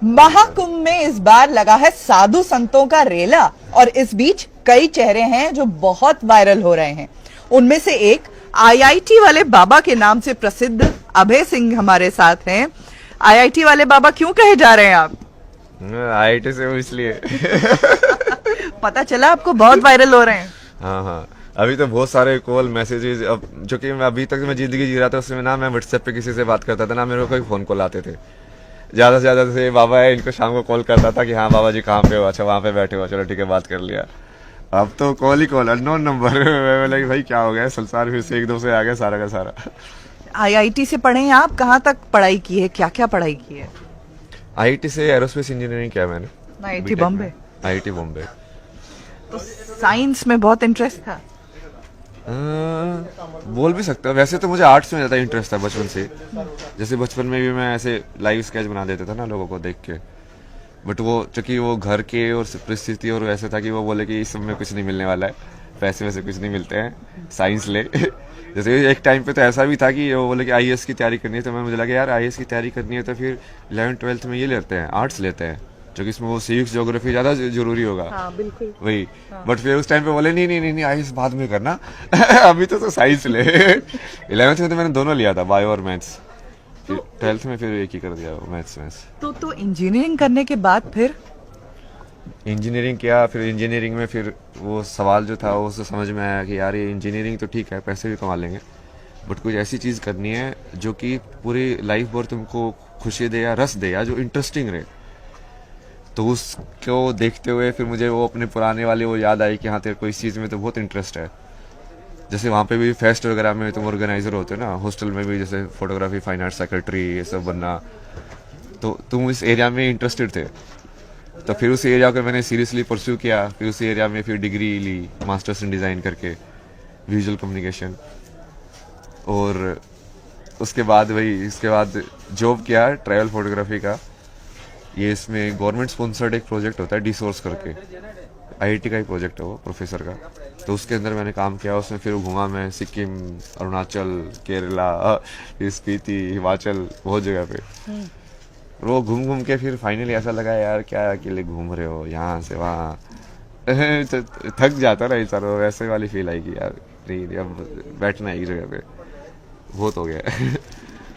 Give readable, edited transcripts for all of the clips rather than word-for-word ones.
महाकुंभ में इस बार लगा है साधु संतों का रेला और इस बीच कई चेहरे हैं जो बहुत वायरल हो रहे हैं। उनमें से एक आईआईटी वाले बाबा के नाम से प्रसिद्ध अभय सिंह हमारे साथ हैं। आईआईटी वाले बाबा क्यों कहे जा रहे हैं आप? आईआईटी से हूँ इसलिए। पता चला आपको बहुत वायरल हो रहे हैं। हाँ हाँ, अभी तो बहुत सारे कॉल मैसेजेस, अब जो कि मैं अभी तक मैं जिंदगी जी रहा था उसमें ना मैं व्हाट्सएप पे किसी से बात करता था ना मेरे को कोई फोन कॉल आते थे। ज्यादा से ज्यादा से बाबा है इनको शाम को कॉल करता था कि हाँ बाबा जी कहाँ पे हो, अच्छा वहाँ पे बैठे हो, चलो ठीक है बात कर लिया। अब तो कॉल ही कॉल, अननोन नंबर। मैं बोला कि भाई क्या हो गया, संसार फिर से एक दो से आ गया सारा का सारा। आईआईटी से पढ़े हैं आप? कहाँ तक पढ़ाई की है, क्या क्या पढ़ाई की है? आईआईटी से एरोस्पेस इंजीनियरिंग किया मैंने। आईआईटी बॉम्बे? आईआईटी बॉम्बे। तो साइंस में बहुत इंटरेस्ट था? बोल भी सकता हूँ, वैसे तो मुझे आर्ट्स में ज़्यादा इंटरेस्ट था बचपन से। जैसे बचपन में भी मैं ऐसे लाइव स्केच बना देता था ना लोगों को देख के, बट वो चूंकि वो घर के और परिस्थिति और वैसे था कि वो बोले कि इस सब में कुछ नहीं मिलने वाला है, पैसे वैसे कुछ नहीं मिलते हैं, साइंस ले। जैसे एक टाइम पे तो ऐसा भी था कि वो बोले कि आईएएस की तैयारी करनी है, तो मैं मुझे लगा यार आईएएस की तैयारी करनी है तो फिर 11th-12th में ये लेते हैं, आर्ट्स लेते हैं, जो कि इसमें वो सिविक्स ज्योग्राफी ज़्यादा जरूरी होगा। हाँ, बिल्कुल वही। बट फिर उस टाइम पे बोले नहीं नहीं नहीं नहीं आईएएस बाद में करना। अभी तो साइंस ले। 11th में तो मैंने दोनों लिया था, बायो और मैथ्स। 12th में फिर एक ही कर दिया, मैथ्स। तो इंजीनियरिंग करने के बाद फिर इंजीनियरिंग किया, फिर इंजीनियरिंग में फिर वो सवाल जो था वो उससे समझ में आया कि यार ये इंजीनियरिंग तो ठीक है, पैसे भी कमा लेंगे, बट कुछ ऐसी चीज़ करनी है जो कि पूरी लाइफ भर तुमको खुशी दे या रस दे या जो इंटरेस्टिंग रहे। तो उसको देखते हुए फिर मुझे वो अपने पुराने वाले वो याद आई कि हाँ तेरे को इस चीज़ में तो बहुत इंटरेस्ट है। जैसे वहाँ पे भी फेस्ट वगैरह में तुम ऑर्गेनाइजर होते हो ना, हॉस्टल में भी जैसे फोटोग्राफी, फाइन आर्ट सेक्रेटरी, ये सब बनना, तो तुम इस एरिया में इंटरेस्टेड थे। तो फिर उस एरिया को मैंने सीरियसली परस्यू किया, फिर उस एरिया में फिर डिग्री ली मास्टर्स इन डिज़ाइन करके, विजुअल कम्युनिकेशन। और उसके बाद इसके बाद जॉब किया ट्रैवल फोटोग्राफी का। ये इसमें गवर्नमेंट स्पॉन्सर्ड एक प्रोजेक्ट होता है, डी सोर्स करके, आईआईटी का ही प्रोजेक्ट है वो, प्रोफेसर का। तो उसके अंदर मैंने काम किया, उसमें फिर घूमा मैं सिक्किम, अरुणाचल, केरला, स्पीति, हिमाचल, बहुत जगह पे। वो घूम घूम के फिर फाइनली ऐसा लगा यार क्या अकेले घूम रहे हो यहाँ से वहाँ। थक जाता ना इंसान, वैसे वाली फील आई कि यार नहीं अब बैठना एक जगह पे बहुत हो गया।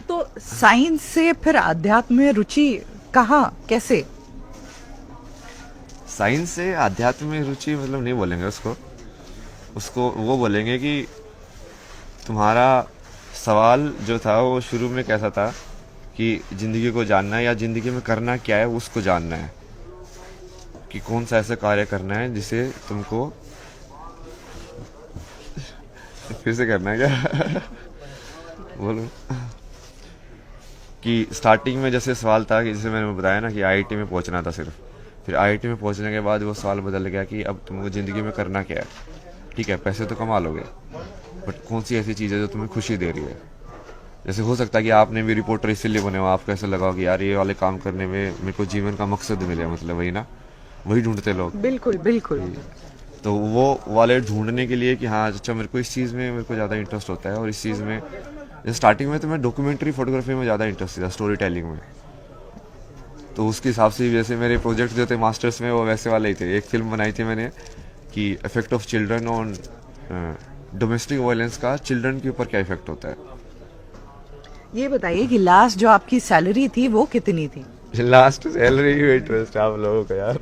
तो साइंस से फिर आध्यात्म में रुचि कहाँ, कैसे? साइंस से आध्यात्म में रुचि मतलब नहीं बोलेंगे उसको वो बोलेंगे कि तुम्हारा सवाल जो था वो शुरू में कैसा था कि जिंदगी को जानना है या जिंदगी में करना क्या है उसको जानना है, कि कौन सा ऐसा कार्य करना है जिसे तुमको फिर से करना है क्या? बोलो कि स्टार्टिंग में जैसे सवाल था कि जैसे मैंने बताया ना कि आईआईटी में पहुंचना था सिर्फ, फिर आईआईटी में पहुंचने के बाद वो सवाल बदल गया कि अब तुमको ज़िंदगी में करना क्या है। ठीक है पैसे तो कमा लोगे, बट कौन सी ऐसी चीज़ है जो तुम्हें खुशी दे रही है। जैसे हो सकता है कि आपने भी रिपोर्टर इसीलिए बने हो, आपको ऐसा लगा कि यार ये वाले काम करने में मेरे को जीवन का मकसद मिले, मतलब वही ना, वही ढूंढते लोग। बिल्कुल बिल्कुल। तो वो वाले ढूंढने के लिए कि हाँ अच्छा मेरे को इस चीज़ में मेरे को ज़्यादा इंटरेस्ट होता है, और इस चीज़ में स्टार्टिंग में तो मैं डॉक्यूमेंट्री फोटोग्राफी में ज़्यादा इंटरेस्ट था, स्टोरी टेलिंग में। तो उसके हिसाब से जैसे मेरे प्रोजेक्ट जो थे मास्टर्स में वो वैसे वाले ही थे। एक फिल्म बनाई थी मैंने कि effect of children on domestic violence का चिल्ड्रन के ऊपर क्या इफेक्ट होता है। ये बताइए कि लास्ट जो आपकी सैलरी थी वो कितनी थी? लास्ट सैलरी इंटरेस्ट आप लोगों का यार।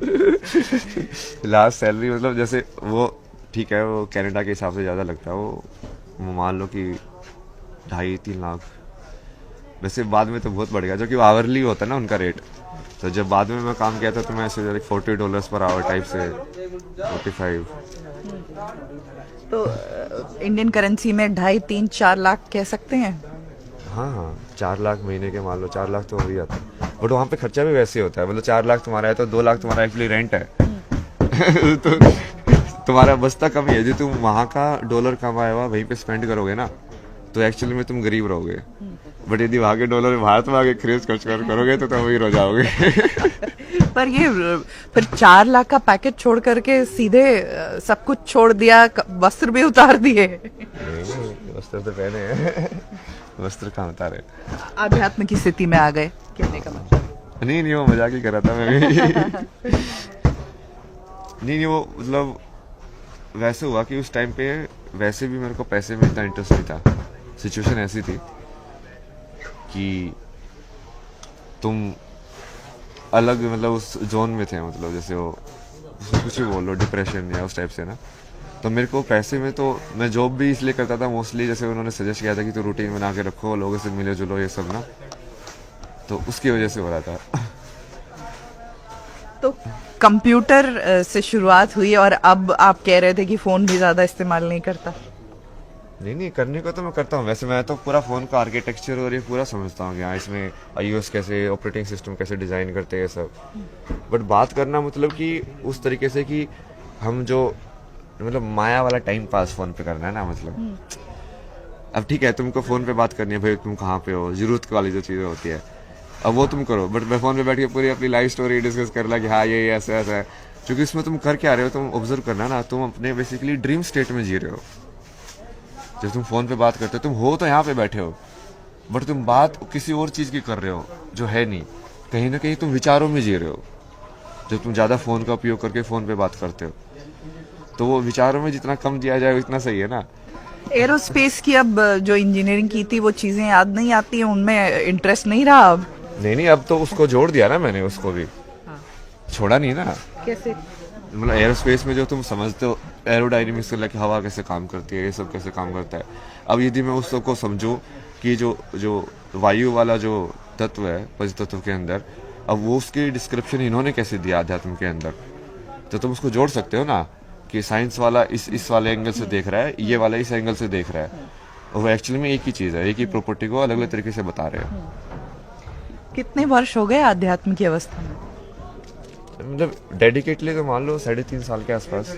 लास्ट सैलरी मतलब जैसे वो ठीक है वो कनाडा के हिसाब से ज़्यादा लगता है, वो मान लो कि 2.5-3 लाख। वैसे बाद में तो बहुत बढ़ गया, जो कि आवरली होता है ना उनका रेट। तो जब बाद में मैं काम किया था तो मैं ऐसे $40 पर आवर टाइप से 45। तो इंडियन करेंसी में 2.5-3-4 लाख कह सकते हैं। हाँ 4 लाख महीने के मान लो, 4 लाख तो हो ही जाता है। बट वहाँ पे खर्चा भी वैसे ही होता है, मतलब 4 लाख तुम्हारा है तो 2 लाख तुम्हारा एक्चुअली रेंट है। तो तुम्हारा बचता कम ही है, जो तुम वहाँ का डॉलर कमाया हुआ वहीं पे स्पेंड करोगे ना, तो एक्चुअली में तुम गरीब रहोगे। बट यदि वहाँ के डॉलर भारत में आके खरीद खर्च करोगे तो तुम वही रह जाओगे। पर ये फिर 4 लाख का पैकेज छोड़ करके सीधे सब कुछ छोड़ दिया, वस्त्र भी उतार दिए? वस्त्र तो पहने हैं, वस्त्र कहाँ उतारे। आध्यात्म की स्थिति में आ गए कहने का मतलब? नहीं वो मजाक ही कर रहा था मैं भी। नहीं वो मतलब वैसे हुआ कि उस टाइम पे वैसे भी मेरे को पैसे में इतना इंटरेस्ट नहीं था। सिचुएशन ऐसी थी कि तुम अलग मतलब उस जोन में थे, मतलब जैसे वो कुछ भी बोल लो, डिप्रेशन या उस टाइप से ना। तो मेरे को पैसे में तो मैं जॉब भी इसलिए करता था मोस्टली, जैसे उन्होंने सजेस्ट किया था कि तो रूटीन बना के रखो, लोगों से मिलो जुलो ये सब ना, तो उसकी वजह से हो रहा था। तो कंप्यूटर से शुरुआत हुई और अब आप कह रहे थे कि फोन भी ज्यादा इस्तेमाल नहीं करता। नहीं करने को तो मैं करता हूँ वैसे। मैं तो पूरा फ़ोन का आर्किटेक्चर और ये पूरा समझता हूँ कि हाँ इसमें iOS कैसे, ऑपरेटिंग सिस्टम कैसे डिज़ाइन करते हैं सब। बट बात करना मतलब कि उस तरीके से कि हम जो मतलब माया वाला टाइम पास फ़ोन पे करना है ना, मतलब अब ठीक है तुमको फ़ोन पे बात करनी है भाई, तुम कहाँ पे हो, ज़रूरत वाली जो चीज़ें होती है अब वो तुम करो। बट मैं फ़ोन पे बैठ के पूरी अपनी लाइफ स्टोरी डिस्कस कर ला कि हाँ ये ऐसा ऐसा है, क्योंकि इसमें तुम कर क्या रहे हो, तुम ऑब्जर्व करना ना, तुम अपने बेसिकली ड्रीम स्टेट में जी रहे हो। जब तुम फोन पे बात करते हो, तुम हो तो यहाँ पे बैठे हो, बट तुम बात किसी और चीज की कर रहे हो जो है नहीं। कहीं ना कहीं तुम विचारों में जी रहे हो जब तुम ज्यादा फोन का उपयोग करके फोन पे बात करते हो। तो वो विचारों में जितना कम दिया जाए उतना सही है ना। एरोस्पेस की अब जो इंजीनियरिंग की थी वो चीजें याद नहीं आती हैं, उनमें इंटरेस्ट नहीं रहा अब? नहीं अब तो उसको जोड़ दिया ना मैंने, उसको भी छोड़ा नहीं ना। कैसे? मतलब एरोस्पेस में जो तुम समझते हो एरोडायनेमिक्स से लेके हवा कैसे काम करती है, ये सब कैसे काम करता है। अब यदि मैं उस सबको समझूं कि जो वायु वाला जो तत्व है पंच तत्व के अंदर, अब वो उसकी डिस्क्रिप्शन इन्होंने कैसे दिया अध्यात्म के अंदर, तो तुम उसको जोड़ सकते हो ना कि साइंस वाला इस वाले एंगल से देख रहा है, ये वाला इस एंगल से देख रहा है, और वो एक्चुअली में एक ही चीज़ है, एक ही प्रॉपर्टी को अलग अलग तरीके से बता रहे हैं। कितने वर्ष हो गए आध्यात्म की अवस्था में? मतलब डेडिकेटली तो मान लो 3.5 साल के आसपास।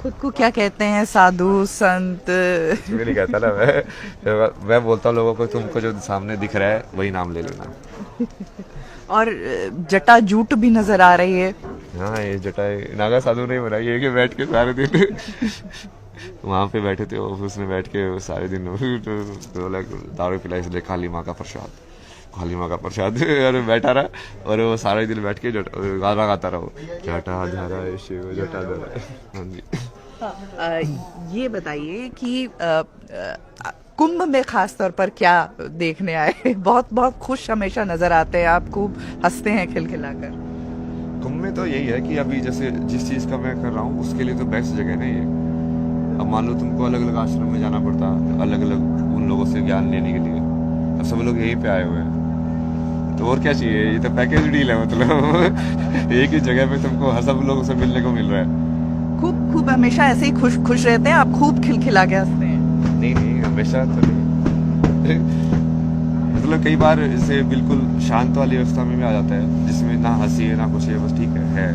खुद को क्या कहते हैं, साधु संत? मैं नहीं कहता ना, मैं बोलता हूँ लोगों को तुमको जो सामने दिख रहा है वही नाम ले लेना। और जटा जूट भी नजर आ रही है। हाँ ये जटा नागा साधु नहीं बना, ये कि बैठ के सारे दिन वहाँ पे बैठे थे ऑफिस में बैठ के सारे दिन तो दारू पिलाई से खाली माँ का प्रसाद, खाली माँ का प्रसाद और बैठा रहा और वो सारे दिन बैठ के गाना गाता रहा, जटा धरा शिव जटा धरा। हाँ जी। ये बताइए कि कुंभ में खास तौर पर क्या देखने आए? बहुत बहुत खुश हमेशा नजर आते हैं आप, खूब हंसते हैं खिलखिलाकर। कुंभ में तो यही है कि अभी जैसे जिस चीज का मैं कर रहा हूँ उसके लिए तो बेस्ट जगह नहीं है। अब मान लो तुमको अलग अलग आश्रम में जाना पड़ता, अलग अलग उन लोगों से ज्ञान लेने के लिए, अब सब लोग यहीं पे आए हुए हैं, तो और क्या चाहिए, ये तो पैकेज डील है। मतलब एक ही जगह पे तुमको हर सब लोगों से मिलने को मिल रहा है। खूब हमेशा ऐसे ही खुश रहते हैं आप, खूब खिलखिला के हंसते हैं? नहीं हमेशा तो नहीं। मतलब कई बार जैसे बिल्कुल शांत वाली अवस्था में भी आ जाता है जिसमें ना हंसी है ना कुछ है, बस ठीक है।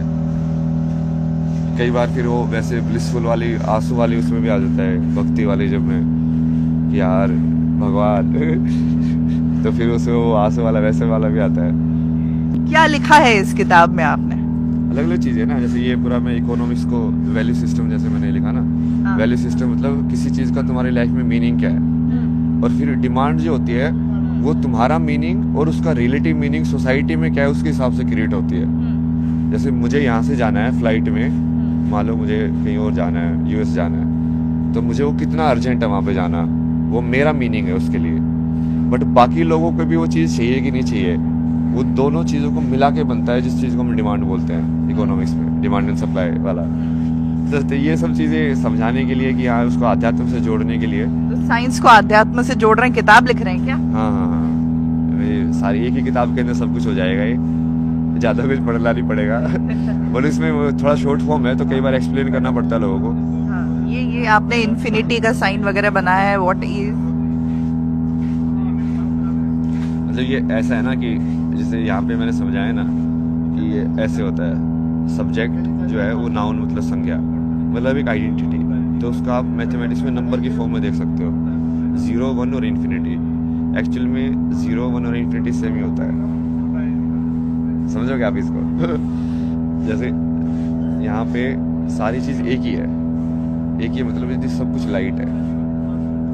कई बार फिर वो वैसे ब्लिसफुल वाली आंसू वाली उसमें भी आ जाता है, भक्ति वाली जब में कि यार भगवान तो फिर उसमें वो आंसू वाला वैसे वाला भी आता है। क्या लिखा है इस किताब में आपने? अलग अलग चीजें ना, जैसे ये पूरा मैं इकोनॉमिक्स को वैल्यू सिस्टम जैसे मैंने लिखा ना, वैल्यू सिस्टम मतलब किसी चीज का तुम्हारी लाइफ में मीनिंग क्या है, और फिर डिमांड जो होती है वो तुम्हारा मीनिंग और उसका रिलेटिव मीनिंग सोसाइटी में क्या है उसके हिसाब से क्रिएट होती है। जैसे मुझे यहाँ से जाना है फ्लाइट में, मान लो मुझे कहीं और जाना है, यूएस जाना है, तो मुझे वो कितना अर्जेंट है वहाँ पे जाना, वो मेरा मीनिंग है उसके लिए। बट बाकी लोगों को भी वो चीज़ चाहिए कि नहीं चाहिए, वो दोनों चीज़ों को मिला के बनता है जिस चीज़ को हम डिमांड बोलते हैं इकोनॉमिक्स में, डिमांड एंड सप्लाई वाला। तो ये सब चीज़ें समझाने के लिए कि हाँ उसको आध्यात्म से जोड़ने के लिए। तो साइंस को आध्यात्म से जोड़ रहे हैं, किताब लिख रहे हैं क्या? हाँ ये सारी एक ही किताब के अंदर सब कुछ हो जाएगा, ये ज़्यादा कुछ पढ़ना नहीं पड़ेगा। बोले इसमें थोड़ा शॉर्ट फॉर्म है तो कई बार एक्सप्लेन करना पड़ता है लोगों को। हाँ, ये आपने इन्फिनिटी का साइन वगैरह बनाया है, व्हाट इज? मतलब ये ऐसा है ना कि जैसे यहाँ पे मैंने समझाया ना कि ये ऐसे होता है, सब्जेक्ट जो है वो नाउन मतलब संज्ञा, मतलब एक आइडेंटिटी, तो उसका आप मैथमेटिक्स में नंबर की फॉर्म में देख सकते हो, 0 1 और इन्फिनिटी। एक्चुअल में 0 1 और इन्फिनिटी सेम ही होता है, समझोगे आप इसको? जैसे यहाँ पे सारी चीज एक ही है, एक ही मतलब यदि सब कुछ लाइट है,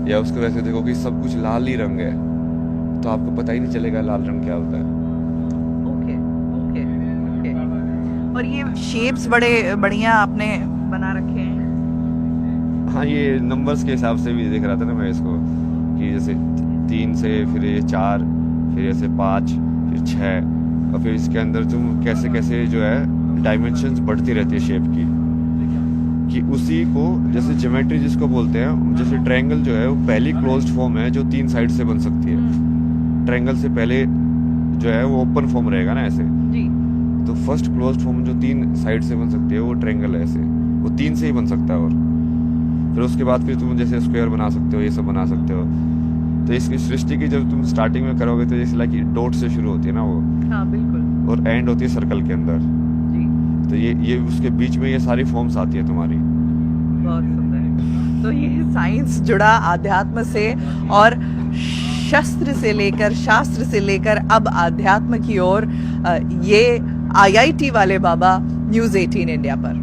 या उसको वैसे देखो कि सब कुछ लाल ही रंग है, तो आपको पता ही नहीं चलेगा लाल रंग क्या होता है। और ये शेप्स बड़े बढ़िया आपने बना रखे हैं। हाँ, ये नंबर्स के हिसाब से भी देख रहा था ना मैं इसको, कि जैसे 3 से फिर ये 4, फिर ऐसे 5, फिर 6, और फिर इसके अंदर तुम कैसे कैसे जो है डायमेंशंस बढ़ती रहती है शेप की, कि उसी को जैसे ज्योमेट्री जिसको बोलते हैं, जैसे ट्रायंगल जो है वो पहली क्लोज्ड फॉर्म है जो 3 साइड से बन सकती है। ट्रायंगल से पहले जो है वो ओपन फॉर्म रहेगा ना ऐसे, जी। तो फर्स्ट क्लोज्ड फॉर्म जो 3 साइड से बन सकती है वो ट्रायंगल है ऐसे, वो 3 से ही बन सकता है। और फिर उसके बाद फिर तुम जैसे स्क्वायर बना सकते हो, ये सब बना सकते हो। तो इसकी सृष्टि की जब तुम स्टार्टिंग में करोगे तो जैसे लाइक डॉट से शुरू होती है ना वो, हाँ बिल्कुल, और एंड होती है सर्कल के अंदर। जी। तो ये उसके बीच में ये सारी फॉर्म्स आती है तुम्हारी। बहुत सुंदर। तो ये साइंस जुड़ा आध्यात्म से, और शस्त्र से लेकर शास्त्र से लेकर अब आध्यात्म की ओर, ये IIT वाले बाबा न्यूज़ 18 इंडिया पर।